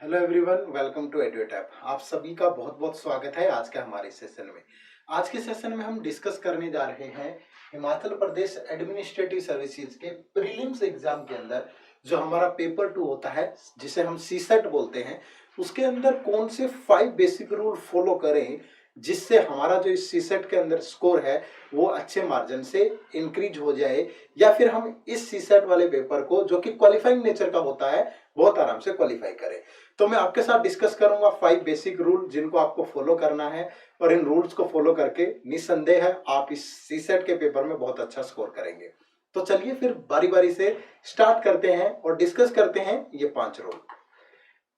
Hello everyone, welcome to Edutap. आप सभी का बहुत बहुत स्वागत है आज के हमारे सेशन में। आज के सेशन में हम डिस्कस करने जा रहे हैं हिमाचल प्रदेश एडमिनिस्ट्रेटिव सर्विसेज के प्रीलिम्स एग्जाम के अंदर जो हमारा पेपर 2 होता है, जिसे हम सीसेट बोलते हैं, उसके अंदर कौन से 5 बेसिक रूल फॉलो करें जिससे हमारा जो इस सीसेट के अंदर स्कोर है वो अच्छे मार्जिन से इंक्रीज हो जाए, या फिर हम इस सीसेट वाले पेपर को जो कि क्वालिफाइंग नेचर का होता है बहुत आराम से क्वालिफाई करें। तो मैं आपके साथ डिस्कस करूंगा 5 बेसिक रूल जिनको आपको फॉलो करना है, और इन रूल्स को फॉलो करके निस्संदेह है आप इस सीसेट के पेपर में बहुत अच्छा स्कोर करेंगे। तो चलिए फिर बारी बारी से स्टार्ट करते हैं और डिस्कस करते हैं ये 5 रूल।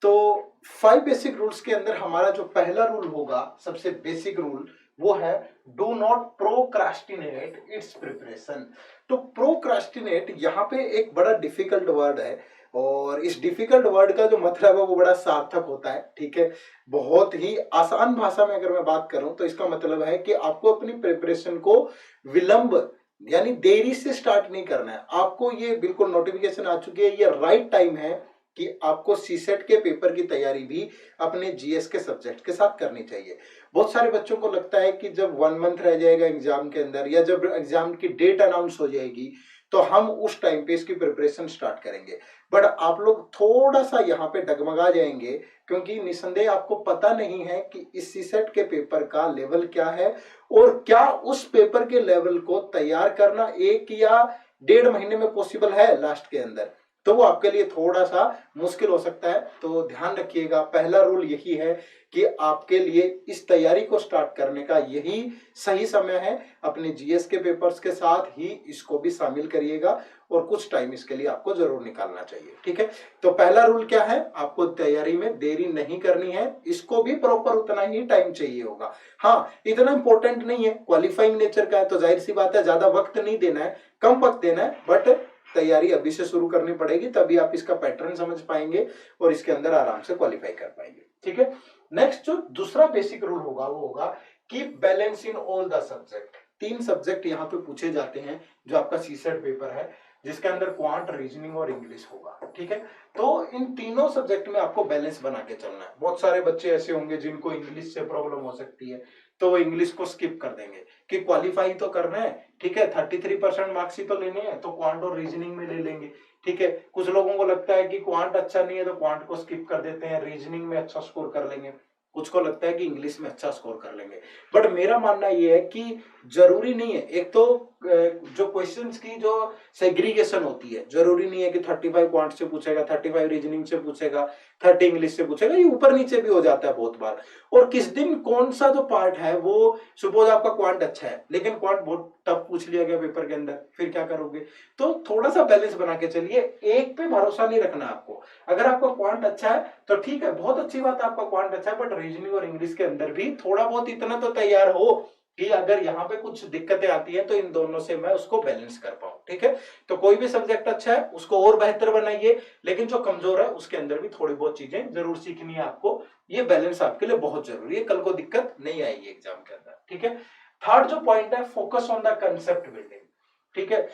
तो 5 बेसिक रूल्स के अंदर हमारा जो पहला रूल होगा, सबसे बेसिक रूल, वो है do not procrastinate it's preparation. तो प्रोक्रास्टिनेट यहाँ पे एक बड़ा डिफिकल्ट वर्ड है, और इस डिफिकल्ट वर्ड का जो मतलब है वो बड़ा सार्थक होता है। ठीक है, बहुत ही आसान भाषा में अगर मैं बात करूं तो इसका मतलब है कि आपको अपनी प्रिपरेशन को विलंब यानी देरी से स्टार्ट नहीं करना है। आपको ये बिल्कुल नोटिफिकेशन आ चुकी है, ये राइट टाइम है कि आपको सीसेट के पेपर की तैयारी भी अपने जीएस के सब्जेक्ट के साथ करनी चाहिए। बहुत सारे बच्चों को लगता है कि जब 1 मंथ रह जाएगा एग्जाम के अंदर, या जब एग्जाम की डेट अनाउंस हो जाएगी, तो हम उस टाइम पे इसकी प्रिपरेशन स्टार्ट करेंगे। बट आप लोग थोड़ा सा यहाँ पे डगमगा जाएंगे, क्योंकि निसंदेह आपको पता नहीं है कि इस सीसेट के पेपर का लेवल क्या है, और क्या उस पेपर के लेवल को तैयार करना 1 या 1.5 महीने में पॉसिबल है लास्ट के अंदर। तो वो आपके लिए थोड़ा सा मुश्किल हो सकता है। तो ध्यान रखिएगा, पहला रूल यही है कि आपके लिए इस तैयारी को स्टार्ट करने का यही सही समय है। अपने जीएस के पेपर्स के साथ ही इसको भी शामिल करिएगा, और कुछ टाइम इसके लिए आपको जरूर निकालना चाहिए। ठीक है, तो पहला रूल क्या है, आपको तैयारी में देरी नहीं करनी है। इसको भी प्रॉपर उतना ही टाइम चाहिए होगा। हाँ, इतना इंपॉर्टेंट नहीं है, क्वालिफाइंग नेचर का है तो जाहिर सी बात है ज्यादा वक्त नहीं देना है, कम वक्त देना है, बट तैयारी अभी से शुरू करनी पड़ेगी, तभी आप इसका पैटर्न समझ पाएंगे और इसके अंदर आराम से क्वालिफाई कर पाएंगे। ठीक है, नेक्स्ट जो दूसरा बेसिक रूल होगा वो होगा keep balance in all the subject. 3 subject यहाँ पे पूछे जाते हैं जो आपका सीसेट पेपर है, जिसके अंदर क्वांट, रीजनिंग और इंग्लिश होगा। ठीक है, तो इन तीनों सब्जेक्ट में आपको बैलेंस बना के चलना है। बहुत सारे बच्चे ऐसे होंगे जिनको इंग्लिश से प्रॉब्लम हो सकती है, तो वो इंग्लिश को स्किप कर देंगे कि क्वालिफाई तो करना है। ठीक है, 33% मार्क्स ही तो लेने हैं, तो क्वांट और रीजनिंग में ले लेंगे। ठीक है, कुछ लोगों को लगता है कि क्वांट अच्छा नहीं है तो क्वांट को स्किप कर देते हैं, रीजनिंग में अच्छा स्कोर कर लेंगे। कुछ को लगता है कि इंग्लिश में अच्छा स्कोर कर लेंगे। बट मेरा मानना यह है कि जरूरी नहीं है। एक तो जो क्वेश्चंस की जो सेग्रीगेशन होती है, जरूरी नहीं है कि 35 क्वांट से पूछेगा, 35 रीजनिंग से पूछेगा, 30 इंग्लिश से पूछेगा। ये ऊपर नीचे भी हो जाता है बहुत बार। और किस दिन कौन सा जो पार्ट है, वो सपोज आपका क्वांट अच्छा है लेकिन क्वांट बहुत टफ पूछ लिया गया पेपर के अंदर, फिर क्या करोगे? तो थोड़ा सा बैलेंस बना के चलिए, एक पे भरोसा नहीं रखना आपको। अगर आपका क्वांट अच्छा है तो ठीक है, बहुत अच्छी बात है, आपका क्वांट अच्छा है, बट रीजनिंग और इंग्लिश के अंदर भी थोड़ा बहुत इतना तो तैयार हो कि अगर यहाँ पे कुछ दिक्कतें आती है तो इन दोनों से मैं उसको बैलेंस कर पाऊं। ठीक है, तो कोई भी सब्जेक्ट अच्छा है उसको और बेहतर बनाइए, लेकिन जो कमजोर है उसके अंदर भी थोड़ी बहुत चीजें जरूर सीखनी है आपको। ये बैलेंस आपके लिए बहुत जरूरी है, कल को दिक्कत नहीं आएगी एग्जाम के अंदर। ठीक है, थर्ड जो पॉइंट है, focus on the concept building. ठीक है,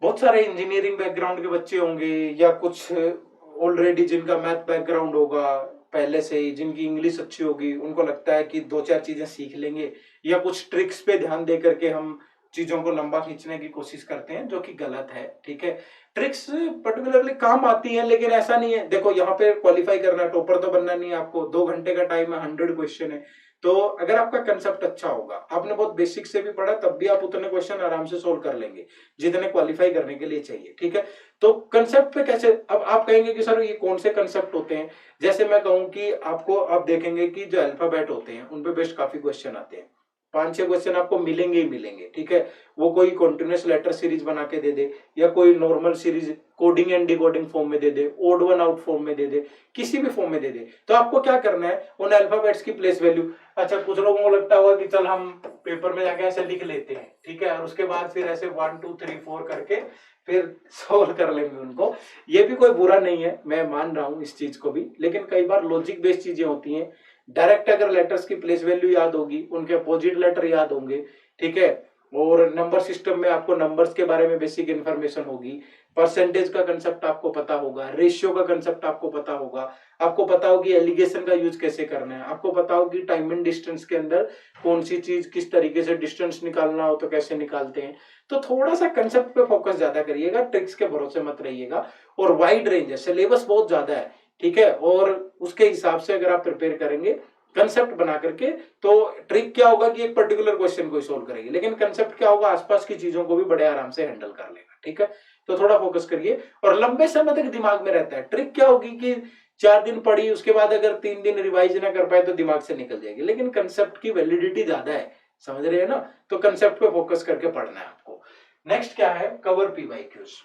बहुत सारे इंजीनियरिंग बैकग्राउंड के बच्चे होंगे, या कुछ ऑलरेडी जिनका मैथ बैकग्राउंड होगा पहले से ही, जिनकी इंग्लिश अच्छी होगी, उनको लगता है कि 2-4 चीजें सीख लेंगे, या कुछ ट्रिक्स पे ध्यान दे करके हम चीजों को लंबा खींचने की कोशिश करते हैं, जो कि गलत है। ठीक है, ट्रिक्स पर्टिकुलरली काम आती है, लेकिन ऐसा नहीं है। देखो, यहाँ पे क्वालिफाई करना है, टॉपर तो बनना नहीं है आपको। 2 घंटे का टाइम है, 100 क्वेश्चन है। तो अगर आपका कंसेप्ट अच्छा होगा, आपने बहुत बेसिक से भी पढ़ा, तब भी आप उतने क्वेश्चन आराम से सोल्व कर लेंगे जितने क्वालिफाई करने के लिए चाहिए। ठीक है, तो कंसेप्ट पे कैसे, अब आप कहेंगे कि सर ये कौन से कंसेप्ट होते हैं? जैसे मैं कहूं कि आपको, आप देखेंगे कि जो अल्फाबेट होते हैं उन पे बेस्ट काफी क्वेश्चन आते हैं। 5-6 क्वेश्चन आपको मिलेंगे ही मिलेंगे। ठीक है, वो कोई कॉन्टिन्यूस लेटर सीरीज बना के दे दे, या कोई normal series coding and decoding form में दे दे, ओड वन आउट फॉर्म में दे दे, किसी भी फॉर्म में दे दे, तो आपको क्या करना है, उन अल्फाबेट्स की प्लेस वैल्यू। अच्छा, कुछ लोगों को लगता होगा कि चल हम पेपर में जाके ऐसे लिख लेते हैं, ठीक है, और उसके बाद फिर ऐसे 1 2 3 4 करके फिर सोल्व कर लेंगे उनको। ये भी कोई बुरा नहीं है, मैं मान रहा हूं इस चीज को भी, लेकिन कई बार लॉजिक बेस्ड चीजें होती हैं। डायरेक्ट अगर लेटर्स की प्लेस वैल्यू याद होगी, उनके अपोजिट लेटर याद होंगे, ठीक है, और नंबर सिस्टम में आपको नंबर्स के बारे में बेसिक इन्फॉर्मेशन होगी, परसेंटेज का कंसेप्ट आपको पता होगा, रेशियो का कंसेप्ट आपको पता होगा, आपको पता होगी एलिगेशन का यूज कैसे करना है, आपको पता होगी टाइम एंड डिस्टेंस के अंदर कौन सी चीज किस तरीके से डिस्टेंस निकालना हो तो कैसे निकालते हैं। तो थोड़ा सा कंसेप्ट पे फोकस ज्यादा करिएगा, ट्रिक्स के भरोसे मत रहिएगा। और वाइड रेंज है, सिलेबस बहुत ज्यादा है, ठीक है, और उसके हिसाब से अगर आप प्रिपेयर करेंगे कंसेप्ट बना करके, तो ट्रिक क्या होगा कि एक पर्टिकुलर क्वेश्चन को सॉल्व करेगी, लेकिन कंसेप्ट क्या होगा, आसपास की चीजों को भी बड़े आराम से हैंडल कर लेगा, ठीक है। तो थोड़ा फोकस करिए और लंबे समय तक दिमाग में रहता है। ट्रिक क्या होगी कि 4 दिन पढ़ी, उसके बाद अगर 3 दिन रिवाइज ना कर पाए तो दिमाग से निकल जाएगी, लेकिन कंसेप्ट की वैलिडिटी ज्यादा है, समझ रहे हैं ना। तो कंसेप्ट पे फोकस करके पढ़ना है आपको। नेक्स्ट क्या है, कवर पीवाईक्यूज।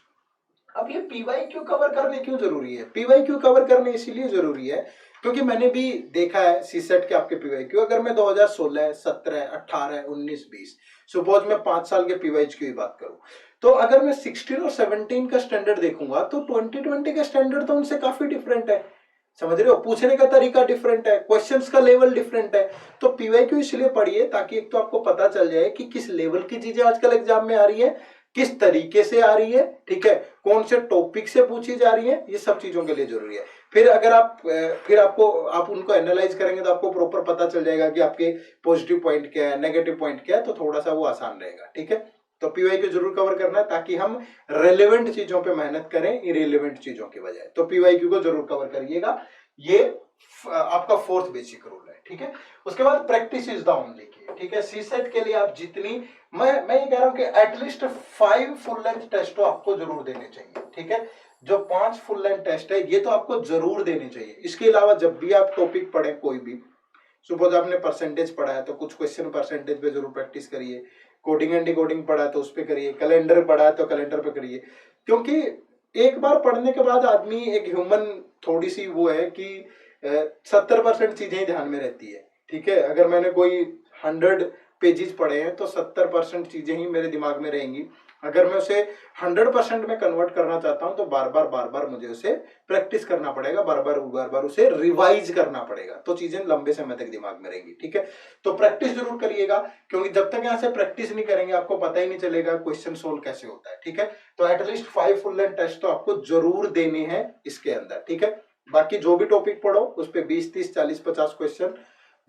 अब ये पीवाईक्यू कवर करने क्यों जरूरी है? पीवाईक्यू कवर करने इसीलिए जरूरी है क्योंकि मैंने भी देखा है सीसेट के आपके पीवाईक्यू, अगर मैं 2016, 17, 18, 19, 20 सपोज मैं 5 साल के पीवाईक्यू की बात करूं, तो अगर मैं 16 और 17 का स्टैंडर्ड देखूंगा तो 2020 का स्टैंडर्ड तो उनसे काफी डिफरेंट है, समझ रहे हो। पूछने का तरीका डिफरेंट है, क्वेश्चंस का लेवल डिफरेंट है। तो पीवाईक्यू इसलिए पढ़िए ताकि एक तो आपको पता चल जाए कि किस लेवल की चीजें आजकल एग्जाम में आ रही है, किस तरीके से आ रही है, ठीक है, कौन से टॉपिक से पूछी जा रही है, ये सब चीजों के लिए जरूरी है। फिर अगर आप उनको एनालाइज करेंगे तो आपको प्रॉपर पता चल जाएगा कि आपके पॉजिटिव पॉइंट क्या है, नेगेटिव पॉइंट क्या है, तो थोड़ा सा वो आसान रहेगा, ठीक है। तो पीवाईक्यू जरूर कवर करना है ताकि हम रेलेवेंट चीजों पे मेहनत करें इरेलीवेंट चीजों की बजाय। तो पीवाईक्यू को जरूर कवर करिएगा, ये आपका फोर्थ बेसिक रूल है, ठीक है। उसके बाद प्रैक्टिस इज द ओनली की, ठीक है। सीसेट के लिए आप जितनी, मैं ये कह रहा हूं कि एटलीस्ट 5 फुल लेंथ टेस्ट तो आपको जरूर देने चाहिए, ठीक है। जो 5 फुल लेंथ टेस्ट है ये तो आपको जरूर देने चाहिए। इसके अलावा जब भी आप टॉपिक पढ़े कोई भी, सपोज आपने परसेंटेज पढ़ा है तो कुछ क्वेश्चन परसेंटेज पे जरूर प्रैक्टिस करिए, कोडिंग एंड डिकोडिंग पढ़ा है तो उस पर करिए, कैलेंडर पढ़ा है तो कैलेंडर पे करिए। क्योंकि एक बार पढ़ने के बाद आदमी एक ह्यूमन थोड़ी सी वो है कि 70% चीजें ही ध्यान में रहती है, ठीक है। अगर मैंने कोई 100 पेजेस पढ़े हैं तो 70% चीजें ही मेरे दिमाग में रहेंगी। अगर मैं उसे 100% में कन्वर्ट करना चाहता हूं तो बार बार मुझे उसे प्रैक्टिस करना पड़ेगा, बार बार उसे रिवाइज करना पड़ेगा, तो चीजें लंबे समय तक दिमाग में रहेंगी, ठीक है। तो प्रैक्टिस जरूर करिएगा क्योंकि जब तक यहाँ से प्रैक्टिस नहीं करेंगे आपको पता ही नहीं चलेगा क्वेश्चन सोल्व कैसे होता है, ठीक है। तो एटलीस्ट 5 फुल लेंथ टेस्ट तो आपको जरूर देने हैं इसके अंदर, ठीक है। बाकी जो भी टॉपिक पढ़ो उस पर 20, 30, 40, 50 क्वेश्चन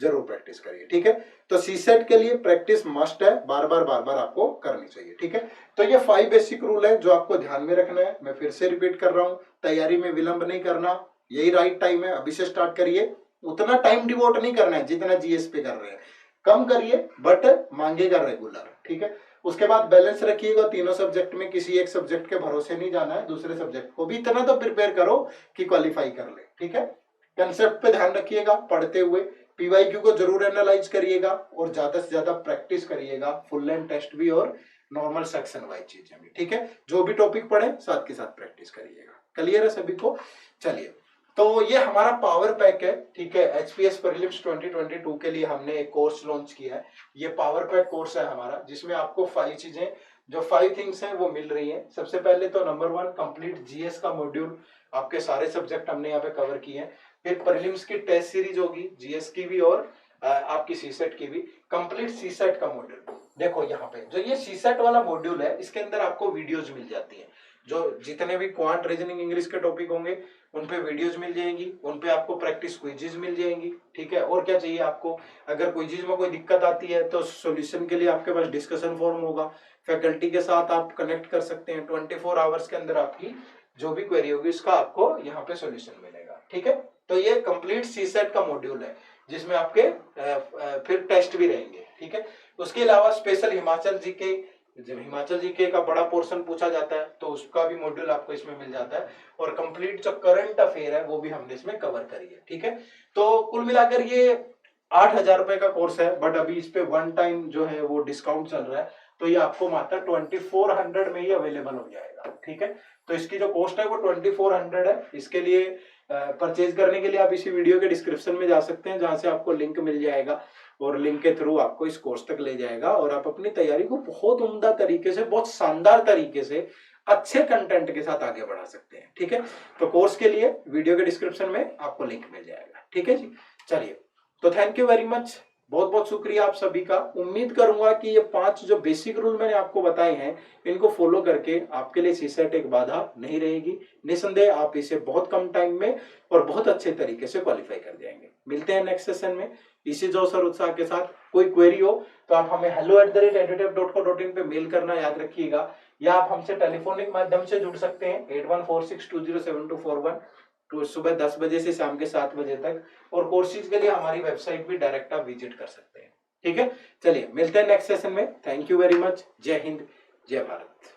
जरूर प्रैक्टिस करिए, ठीक है। तो सीसेट के लिए प्रैक्टिस मस्ट है, बार बार आपको करनी चाहिए, ठीक है। तो ये 5 बेसिक रूल है जो आपको ध्यान में रखना है। मैं फिर से रिपीट कर रहा हूं, तैयारी में विलंब नहीं करना, यही राइट टाइम है, अभी से स्टार्ट करिए। उतना टाइम डिवोट नहीं करना है जितना जीएस पे कर रहे हैं, कम करिए बट मांगेगा रेगुलर, ठीक है। उसके बाद बैलेंस रखिएगा, तीनों सब्जेक्ट में किसी एक सब्जेक्ट के भरोसे नहीं जाना है, दूसरे सब्जेक्ट को भी इतना तो प्रिपेयर करो कि क्वालिफाई कर ले, ठीक है। कंसेप्ट पे ध्यान रखिएगा पढ़ते हुए, पीवाईक्यू को जरूर एनालाइज करिएगा और ज्यादा से ज्यादा प्रैक्टिस करिएगा, फुल लेंथ टेस्ट भी और नॉर्मल सेक्शन वाइज चीजें भी, ठीक है। जो भी टॉपिक पढ़े साथ के साथ प्रैक्टिस करिएगा। क्लियर है सभी को? चलिए, तो ये हमारा पावर पैक है, ठीक है। एचपीएस प्रीलिम्स 2022 के लिए हमने एक कोर्स लॉन्च किया है। ये पावर पैक कोर्स है हमारा, जिसमें आपको 5 चीजें, जो 5 थिंग्स हैं वो मिल रही हैं। सबसे पहले तो नंबर 1 कंप्लीट जीएस का मॉड्यूल, आपके सारे सब्जेक्ट हमने यहाँ पे कवर किए हैं। फिर प्रीलिम्स की टेस्ट सीरीज होगी, जीएस की भी और आपकी सीसेट की भी। कंप्लीट सीसेट का मॉड्यूल, देखो यहाँ पे जो ये सीसेट वाला मॉड्यूल है इसके अंदर आपको वीडियोज मिल जाती हैं। जो जितने भी क्वांट, रीजनिंग, इंग्लिश के टॉपिक होंगे उन पे वीडियोज मिल जाएंगी, उन पे आपको प्रैक्टिस क्विजेज मिल जाएंगी, ठीक है। और क्या चाहिए आपको? अगर क्विजेज में कोई दिक्कत आती है तो सॉल्यूशन के लिए आपके पास डिस्कशन फोरम होगा, फैकल्टी के साथ आप कनेक्ट कर सकते हैं। 24 आवर्स के अंदर आपकी जो भी क्वेरी होगी उसका आपको यहाँ पे सॉल्यूशन मिलेगा, ठीक है। तो ये कंप्लीट सीसेट का मॉड्यूल है जिसमें आपके फिर टेस्ट भी रहेंगे, ठीक है। उसके अलावा स्पेशल हिमाचल जीके, जब हिमाचल जीके का बड़ा पोर्शन पूछा जाता है तो उसका भी मॉड्यूल आपको इसमें मिल जाता है। और कंप्लीट जो करंट अफेयर है वो भी हमने इसमें कवर करी है, ठीक है। तो कुल मिलाकर ये 8,000 रुपए का कोर्स है, बट अभी इस पे 1 टाइम जो है वो डिस्काउंट चल रहा है, तो ये आपको मात्र 2400 में ही अवेलेबल हो जाएगा, ठीक है। तो इसकी जो कॉस्ट है वो 2400 है। इसके लिए परचेज करने के लिए आप इसी वीडियो के डिस्क्रिप्शन में जा सकते हैं, जहां से आपको लिंक मिल जाएगा और लिंक के थ्रू आपको इस कोर्स तक ले जाएगा और आप अपनी तैयारी को बहुत उम्दा तरीके से, बहुत शानदार तरीके से, अच्छे कंटेंट के साथ आगे बढ़ा सकते हैं, ठीक है। तो कोर्स के लिए वीडियो के डिस्क्रिप्शन में आपको लिंक मिल जाएगा, ठीक है जी। चलिए, तो थैंक यू वेरी मच। बहुत बहुत शुक्रिया आप सभी का। उम्मीद करूंगा कि ये 5 जो बेसिक रूल मैंने आपको बताए हैं इनको फॉलो करके आपके लिए सीसेट एक बाधा नहीं रहेगी। निसंदेह आप इसे बहुत कम टाइम में और बहुत अच्छे तरीके से क्वालिफाई कर जाएंगे। मिलते हैं नेक्स्ट सेशन में इसी जोश और उत्साह के साथ। कोई क्वेरी हो तो आप हमें hello@edutech.co.in पे मेल करना याद रखिएगा, या आप हमसे टेलीफोनिक माध्यम से जुड़ सकते हैं 8146207241 तो सुबह 10 बजे से शाम के 7 बजे तक, और कोर्सेज के लिए हमारी वेबसाइट भी डायरेक्ट आप विजिट कर सकते हैं। ठीक है, चलिए मिलते हैं नेक्स्ट सेशन में। Thank you very much. जय हिंद, जय भारत।